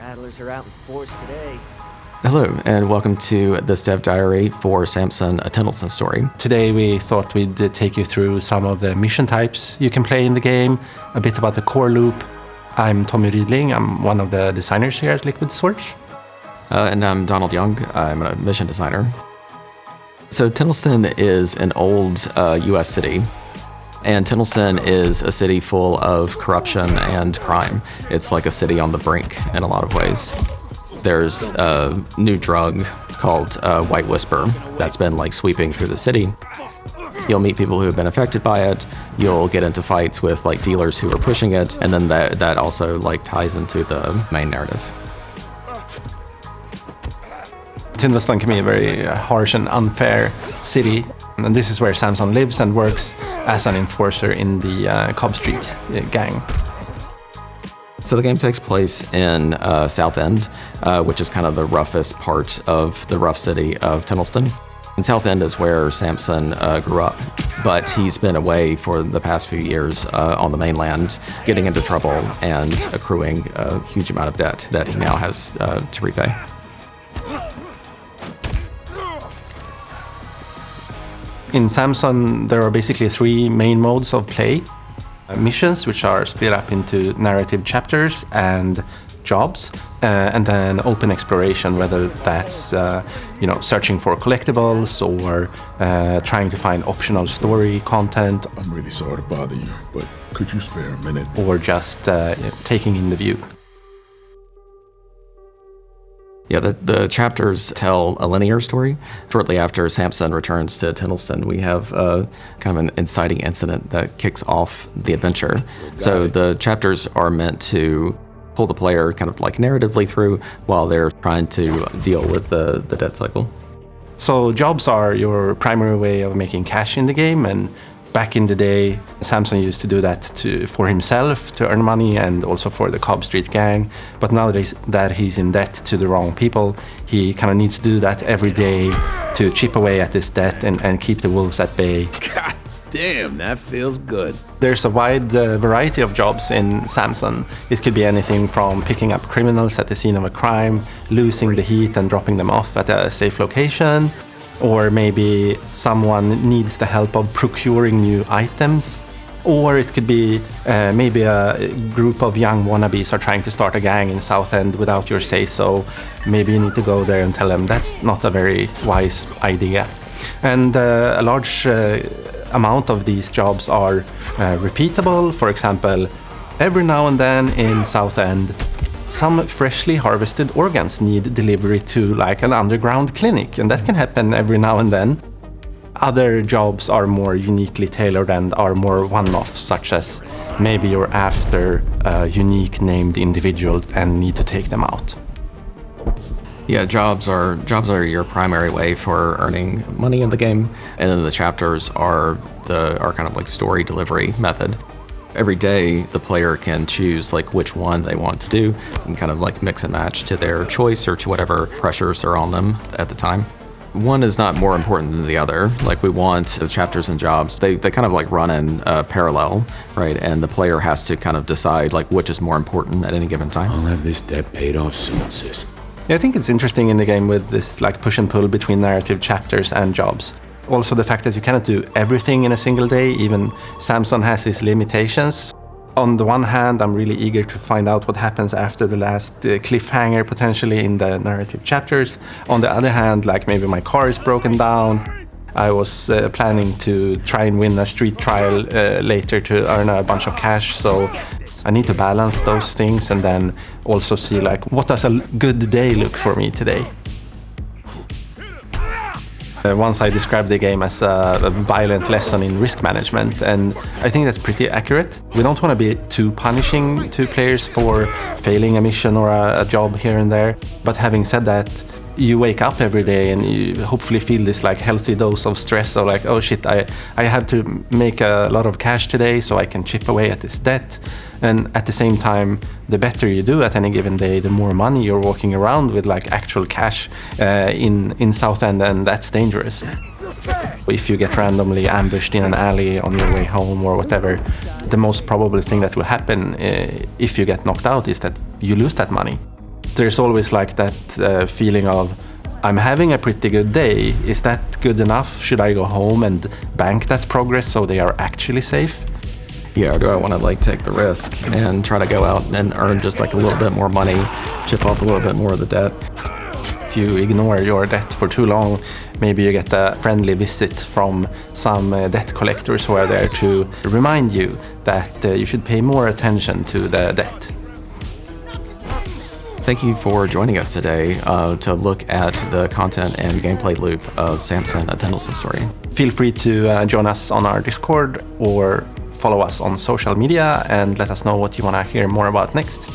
Battlers are out in force today. Hello, and welcome to this dev diary for Samson, a Tendlesson story. Today we thought we'd take you through some of the mission types you can play in the game, a bit about the core loop. I'm Tommy Rydling, I'm one of the designers here at Liquid Source. And I'm Donald Young, I'm a mission designer. So Tendlesson is an old US city, and Tendlesson is a city full of corruption and crime. It's like a city on the brink in a lot of ways. There's a new drug called White Whisper that's been like sweeping through the city. You'll meet people who have been affected by it. You'll get into fights with like dealers who are pushing it, and then that also like ties into the main narrative. Tendlesson can be a very harsh and unfair city, and this is where Samson lives and works as an enforcer in the Cobb Street gang. So the game takes place in South End, which is kind of the roughest part of the rough city of Tendlesson. And South End is where Samson grew up, but he's been away for the past few years on the mainland, getting into trouble and accruing a huge amount of debt that he now has to repay. In Samson, there are basically three main modes of play. Missions, which are split up into narrative chapters and jobs, and then open exploration, whether that's searching for collectibles or trying to find optional story content. I'm really sorry to bother you, but could you spare a minute? Or just taking in the view. Yeah, the chapters tell a linear story. Shortly after Samson returns to Tendlesson, we have kind of an inciting incident that kicks off the adventure. So the chapters are meant to pull the player kind of like narratively through while they're trying to deal with the debt cycle. So jobs are your primary way of making cash in the game, and back in the day, Samson used to do that for himself to earn money and also for the Cobb Street gang. But nowadays that he's in debt to the wrong people, he kind of needs to do that every day to chip away at this debt and keep the wolves at bay. God damn, that feels good. There's a wide variety of jobs in Samson. It could be anything from picking up criminals at the scene of a crime, losing the heat and dropping them off at a safe location, or maybe someone needs the help of procuring new items. Or it could be maybe a group of young wannabes are trying to start a gang in South End without your say-so. Maybe you need to go there and tell them that's not a very wise idea. And a large amount of these jobs are repeatable. For example, every now and then in South End, some freshly harvested organs need delivery to like an underground clinic, and that can happen every now and then. Other jobs are more uniquely tailored and are more one-off, such as maybe you're after a unique named individual and need to take them out. Yeah, jobs are your primary way for earning money in the game, and then the chapters are kind of like story delivery method. Every day, the player can choose like which one they want to do and kind of like mix and match to their choice or to whatever pressures are on them at the time. One is not more important than the other. Like we want the chapters and jobs, they kind of like run in parallel, right? And the player has to kind of decide like which is more important at any given time. I'll have this debt paid off soon, sis. Yeah, I think it's interesting in the game with this like push and pull between narrative chapters and jobs. Also the fact that you cannot do everything in a single day. Even Samson has his limitations. On the one hand, I'm really eager to find out what happens after the last cliffhanger potentially in the narrative chapters. On the other hand, like maybe my car is broken down. I was planning to try and win a street trial later to earn a bunch of cash, so I need to balance those things and then also see like what does a good day look for me today. Once I described the game as a violent lesson in risk management, and I think that's pretty accurate. We don't want to be too punishing to players for failing a mission or a job here and there, but having said that, you wake up every day and you hopefully feel this like healthy dose of stress of like, oh shit, I have to make a lot of cash today so I can chip away at this debt. And at the same time, the better you do at any given day, the more money you're walking around with like actual cash in South End, and that's dangerous. If you get randomly ambushed in an alley on your way home or whatever, the most probable thing that will happen if you get knocked out is that you lose that money. there's always like that feeling of, I'm having a pretty good day. Is that good enough? Should I go home and bank that progress so they are actually safe? Yeah, or do I want to like take the risk and try to go out and earn just like a little bit more money, chip off a little bit more of the debt? If you ignore your debt for too long, maybe you get a friendly visit from some debt collectors who are there to remind you that you should pay more attention to the debt. Thank you for joining us today to look at the content and gameplay loop of Samson, a Tendlesson story. Feel free to join us on our Discord or follow us on social media and let us know what you want to hear more about next.